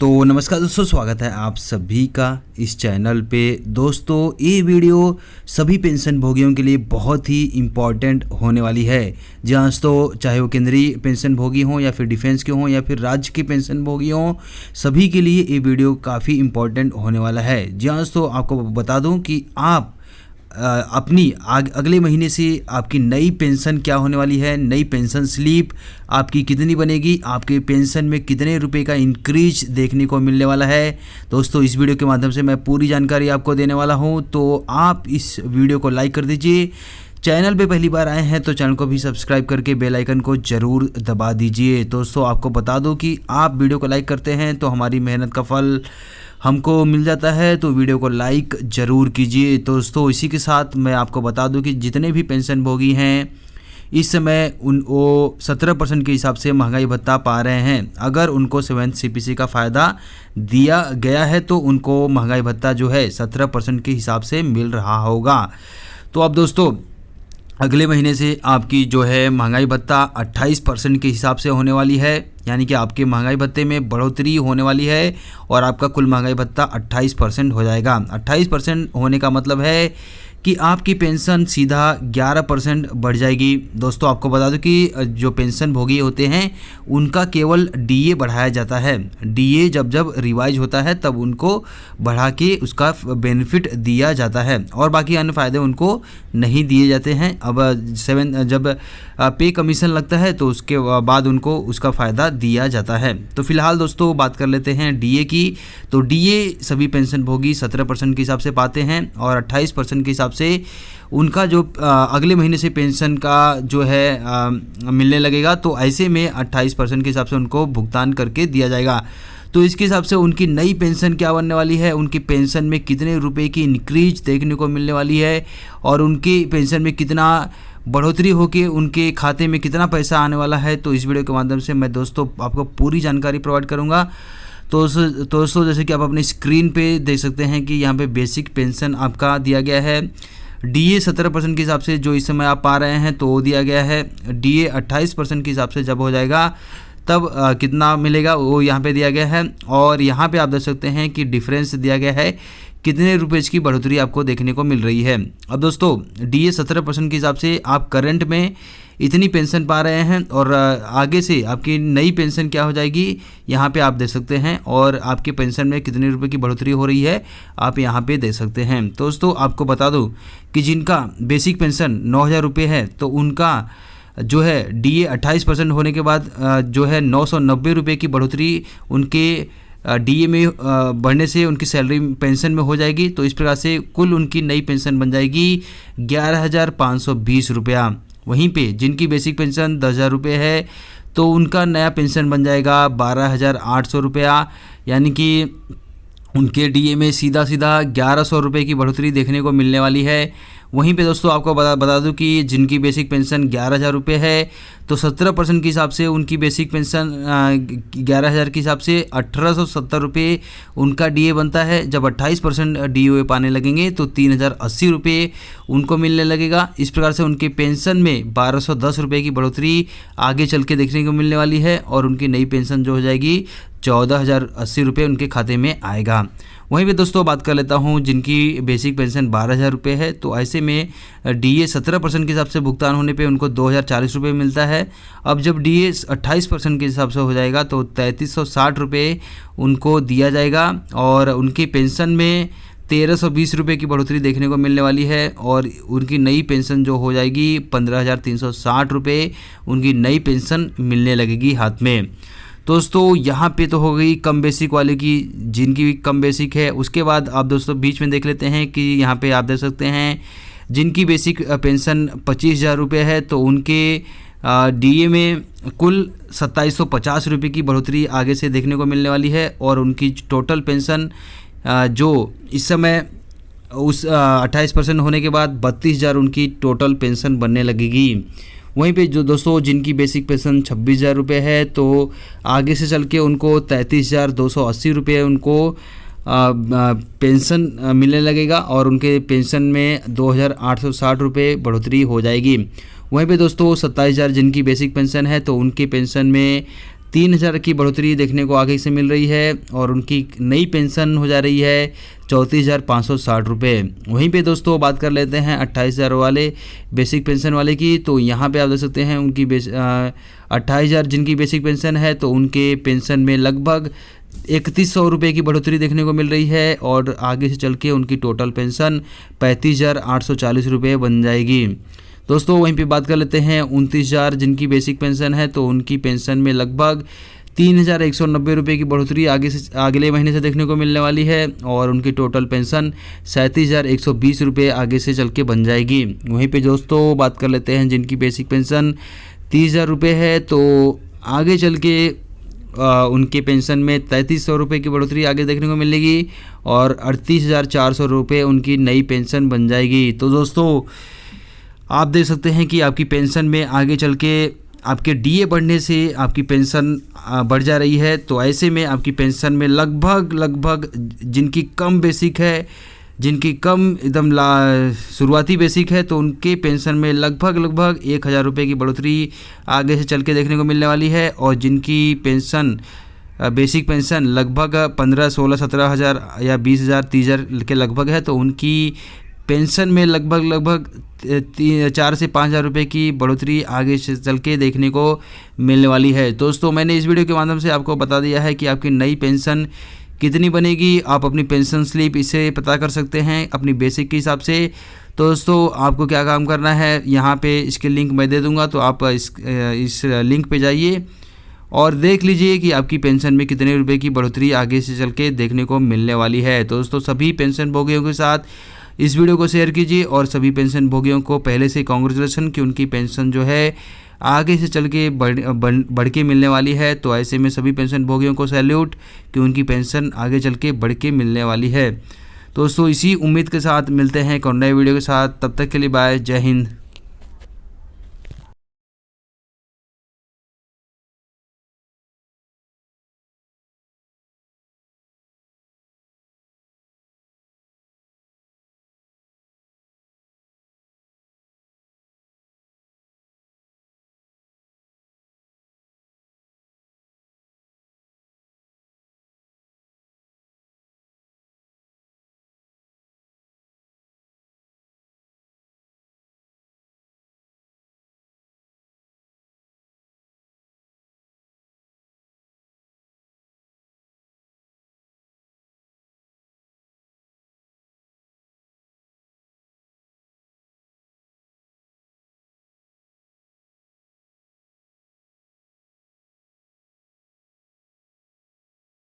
तो नमस्कार दोस्तों, स्वागत है आप सभी का इस चैनल पे। दोस्तों ये वीडियो सभी पेंशन भोगियों के लिए बहुत ही इम्पॉर्टेंट होने वाली है। जी हाँ दोस्तों, चाहे वो केंद्रीय पेंशन भोगी हों या फिर डिफेंस के हों या फिर राज्य के पेंशन भोगी हों, सभी के लिए ये वीडियो काफ़ी इम्पॉर्टेंट होने वाला है। जी हाँ दोस्तों, आपको बता दूँ कि आप अपनी अगले महीने से आपकी नई पेंशन क्या होने वाली है, नई पेंशन स्लिप आपकी कितनी बनेगी, आपके पेंशन में कितने रुपए का इंक्रीज देखने को मिलने वाला है। दोस्तों इस वीडियो के माध्यम से मैं पूरी जानकारी आपको देने वाला हूं, तो आप इस वीडियो को लाइक कर दीजिए। चैनल पे पहली बार आए हैं तो चैनल को भी सब्सक्राइब करके बेल आइकन को ज़रूर दबा दीजिए। दोस्तों आपको बता दूं कि आप वीडियो को लाइक करते हैं तो हमारी मेहनत का फल हमको मिल जाता है, तो वीडियो को लाइक ज़रूर कीजिए। दोस्तों इसी के साथ मैं आपको बता दूं कि जितने भी पेंशन भोगी हैं इस समय वो 17% के हिसाब से महंगाई भत्ता पा रहे हैं। अगर उनको 7th CPC का फ़ायदा दिया गया है तो उनको महंगाई भत्ता जो है 17% के हिसाब से मिल रहा होगा। तो अब दोस्तों अगले महीने से आपकी जो है महंगाई भत्ता 28% के हिसाब से होने वाली है, यानी कि आपके महंगाई भत्ते में बढ़ोतरी होने वाली है और आपका कुल महंगाई भत्ता 28% हो जाएगा। 28% होने का मतलब है कि आपकी पेंशन सीधा 11% बढ़ जाएगी। दोस्तों आपको बता दूं कि जो पेंशन भोगी होते हैं उनका केवल DA बढ़ाया जाता है। DA जब रिवाइज होता है तब उनको बढ़ा के उसका बेनिफिट दिया जाता है और बाकी अन्य फ़ायदे उनको नहीं दिए जाते हैं। अब जब पे कमीशन लगता है तो उसके बाद उनको उसका फ़ायदा दिया जाता है। तो फिलहाल दोस्तों बात कर लेते हैं DA की। तो DA सभी पेंशन भोगी 17% के हिसाब से पाते हैं और 28% के हिसाब से उनका जो अगले महीने से पेंशन का जो है मिलने लगेगा, तो ऐसे में 28% के हिसाब से उनको भुगतान करके दिया जाएगा। तो इसके हिसाब से उनकी नई पेंशन क्या बनने वाली है, उनकी पेंशन में कितने रुपए की इंक्रीज देखने को मिलने वाली है और उनकी पेंशन में कितना बढ़ोतरी होकर उनके खाते में कितना पैसा आने वाला है, तो इस वीडियो के माध्यम से मैं दोस्तों आपको पूरी जानकारी प्रोवाइड करूँगा। तो दोस्तों जैसे कि आप अपनी स्क्रीन पे देख सकते हैं कि यहाँ पे बेसिक पेंशन आपका दिया गया है। DA 17% के हिसाब से जो इस समय आप पा रहे हैं तो वो दिया गया है। DA 28% के हिसाब से जब हो जाएगा तब कितना मिलेगा वो यहाँ पे दिया गया है। और यहाँ पे आप देख सकते हैं कि डिफरेंस दिया गया है, कितने रुपए की बढ़ोतरी आपको देखने को मिल रही है। अब दोस्तों DA 17% के हिसाब से आप करंट में इतनी पेंशन पा रहे हैं और आगे से आपकी नई पेंशन क्या हो जाएगी यहाँ पे आप देख सकते हैं और आपके पेंशन में कितने रुपए की बढ़ोतरी हो रही है आप यहाँ पे देख सकते हैं। दोस्तों आपको बता दूं कि जिनका बेसिक पेंशन 9,000 रुपये है तो उनका जो है DA 28% होने के बाद जो है 990 रुपये की बढ़ोतरी उनके DA में बढ़ने से उनकी सैलरी पेंशन में हो जाएगी। तो इस प्रकार से कुल उनकी नई पेंशन बन जाएगी 11,520 रुपया। वहीं पे जिनकी बेसिक पेंशन 10,000 रुपये है तो उनका नया पेंशन बन जाएगा 12,800 रुपया, यानी कि उनके DA में सीधा 1100 रुपये की बढ़ोतरी देखने को मिलने वाली है। वहीं पे दोस्तों आपको बता दूं कि जिनकी बेसिक पेंशन 11,000 रुपये है तो 17% के हिसाब से उनकी बेसिक पेंशन 11,000 के हिसाब से 1,870 रुपये उनका DA बनता है। जब 28% DA पाने लगेंगे तो 3,080 रुपये उनको मिलने लगेगा। इस प्रकार से उनके पेंशन में 1,210 रुपये की बढ़ोतरी आगे चल के देखने को मिलने वाली है और उनकी नई पेंशन जो हो जाएगी 14,080 रुपये उनके खाते में आएगा। वहीं पे दोस्तों बात कर लेता हूं जिनकी बेसिक पेंशन 12,000 रुपये है, तो ऐसे में DA 17% के हिसाब से भुगतान होने पे उनको 2,040 रुपये मिलता है। अब जब DA 28% के हिसाब से हो जाएगा तो 3,360 रुपये उनको दिया जाएगा और उनकी पेंशन में 1,320 रुपये की बढ़ोतरी देखने को मिलने वाली है और उनकी नई पेंशन जो हो जाएगी 15,360 रुपये उनकी नई पेंशन मिलने लगेगी हाथ में। दोस्तों यहाँ पे तो हो गई कम बेसिक वाले की, जिनकी भी कम बेसिक है। उसके बाद आप दोस्तों बीच में देख लेते हैं कि यहाँ पे आप देख सकते हैं जिनकी बेसिक पेंशन 25,000 रुपये है तो उनके DA में कुल 2,750 रुपये की बढ़ोतरी आगे से देखने को मिलने वाली है और उनकी टोटल पेंशन जो इस समय उस 28% होने के बाद 32,000 उनकी टोटल पेंशन बनने लगेगी। वहीं पे जो दोस्तों जिनकी बेसिक पेंशन 26,000 रुपये है तो आगे से चल के उनको 33,280 रुपये उनको पेंशन मिलने लगेगा और उनके पेंशन में 2,860 रुपये बढ़ोतरी हो जाएगी। वहीं पे दोस्तों 27,000 जिनकी बेसिक पेंशन है तो उनकी पेंशन में 3,000 की बढ़ोतरी देखने को आगे से मिल रही है और उनकी नई पेंशन हो जा रही है 34,560 रुपये। वहीं पे दोस्तों बात कर लेते हैं 28,000 वाले बेसिक पेंशन वाले की। तो यहाँ पे आप देख सकते हैं उनकी 28,000 जिनकी बेसिक पेंशन है तो उनके पेंशन में लगभग 3,100 रुपये की बढ़ोतरी देखने को मिल रही है और आगे से चल के उनकी टोटल पेंशन 35,840 रुपये बन जाएगी। दोस्तों वहीं पे बात कर लेते हैं 29,000 जिनकी बेसिक पेंशन है तो उनकी पेंशन में लगभग 3,190 रुपये की बढ़ोतरी अगले महीने से देखने को मिलने वाली है और उनकी टोटल पेंशन 37,120 रुपये आगे से चल के बन जाएगी। वहीं पे दोस्तों बात कर लेते हैं जिनकी बेसिक पेंशन 30,000 रुपये है तो आगे चल के उनके पेंशन में 3,300 रुपये की बढ़ोतरी आगे देखने को मिलेगी और 38,400 रुपये उनकी नई पेंशन बन जाएगी। तो दोस्तों आप देख सकते हैं कि आपकी पेंशन में आगे चल के आपके डीए बढ़ने से आपकी पेंशन बढ़ जा रही है। तो ऐसे में आपकी पेंशन में लगभग जिनकी कम बेसिक है, जिनकी कम एकदम शुरुआती बेसिक है तो उनके पेंशन में लगभग 1,000 रुपये की बढ़ोतरी आगे से चल के देखने को मिलने वाली है और जिनकी पेंशन बेसिक पेंशन लगभग 15, 16, 17 हज़ार या 20,000, 30,000 के लगभग है तो उनकी पेंशन में लगभग 4 से 5,000 रुपये की बढ़ोतरी आगे से चल के देखने को मिलने वाली है। दोस्तों मैंने इस वीडियो के माध्यम से आपको बता दिया है कि आपकी नई पेंशन कितनी बनेगी। आप अपनी पेंशन स्लिप इसे पता कर सकते हैं अपनी बेसिक के हिसाब से। तो दोस्तों आपको क्या काम करना है, यहाँ पे इसके लिंक मैं दे दूँगा तो आप इस लिंक पे जाइए और देख लीजिए कि आपकी पेंशन में कितने रुपए की बढ़ोतरी आगे से चल के देखने को मिलने वाली है। तो दोस्तों सभी पेंशन भोगियों के साथ इस वीडियो को शेयर कीजिए और सभी पेंशन भोगियों को पहले से कांग्रेचुलेसन कि उनकी पेंशन जो है आगे से चल के बढ़ के मिलने वाली है। तो ऐसे में सभी पेंशन भोगियों को सैल्यूट कि उनकी पेंशन आगे चल के बढ़ के मिलने वाली है। दोस्तों इसी उम्मीद के साथ मिलते हैं एक और नए वीडियो के साथ, तब तक के लिए बाय, जय हिंद।